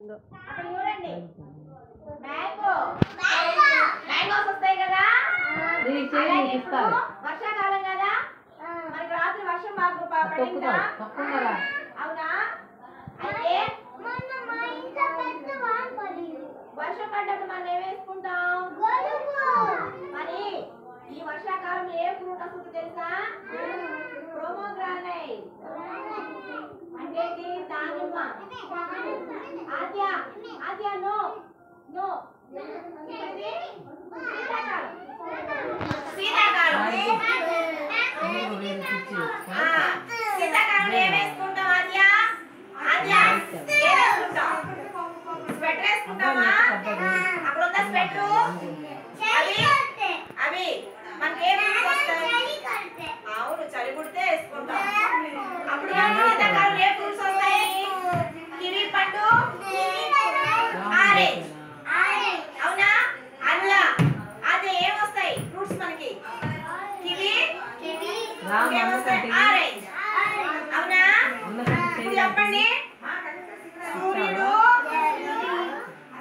అక్కడ చూడండి మ్యాంగోస్ వస్తాయి కదా, వర్షాకాలం కదా, మనకి రాత్రి వర్షం బాగా పడిందా? అవునా? అయితే వర్షం పడ్డప్పుడు మనం ఏం వేసుకుంటాం? మరి ఈ వర్షాకాలంలో ఏ ఫ్రూట్ వస్తుంది తెలుసా? ప్రోమోగ్రానైట్ అంటే దానిమ్మ. ఆద్య నో నో శీతాకాలం. శీతాకాలంలో ఏం వేసుకుంటాం ఆద్య? స్వెటర్ వేసుకుంటామా? అక్కడ ఉందా స్వెటర్? అవి మనకేం వస్తాయి? అవును, చలి పుడితే వేసుకుంటాం. అప్పుడు శీతాకాలంలో ఏ ఫ్రూట్స్ వస్తాయి? కివి పండు, ఆరెంజ్. అవునా? అదే ఏం వస్తాయి ఫ్రూట్స్ మనకి? Kiwi, orange. అవునా? ఇప్పుడు చెప్పండి. సూర్యుడు,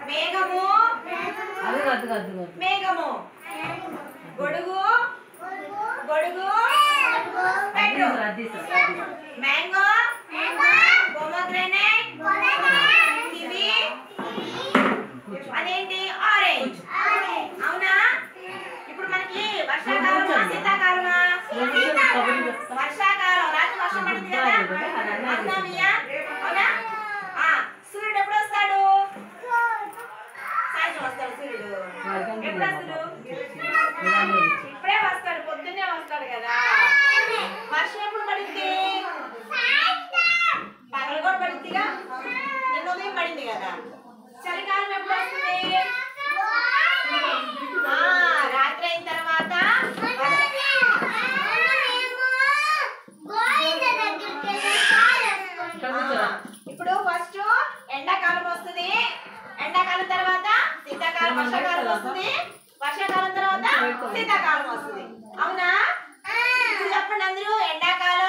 మేఘము, మేఘము, గొడుగు, మ్యాంగో, పొమోగ్రానైట్, కివి, అదేంటి ఆరెంజ్. అవునా? ఇప్పుడు మనకి వర్షాకాలమా శీతాకాలమా? వర్షాకాలం. రాత్రి వర్షం పడుతుంది కదా, అవునా? సూర్యుడు ఎప్పుడు వస్తాడు? సాయంత్రం వస్తాడు సూర్యుడు. ఎప్పుడు వస్తాడు? ఇప్పుడే వస్తాడు, పొద్దున్నే వస్తాడు కదా. వర్షం ఎప్పుడు పడింది? పగలు కూడా పడిందిగా, నిన్న ఉదయం పడింది కదా. చలికాలం ఎప్పుడు వస్తుంది? రాత్రి అయిన తర్వాత. ఇప్పుడు ఫస్ట్ ఎండాకాలం వస్తుంది, ఎండాకాలం తర్వాత శీతాకాలం, వర్షాకాలం వస్తుంది, వర్షాకాలం తర్వాత శీతాకాలం వస్తుంది. అవునా? ఇప్పుడు చెప్పండి అందరూ. ఎండాకాలం,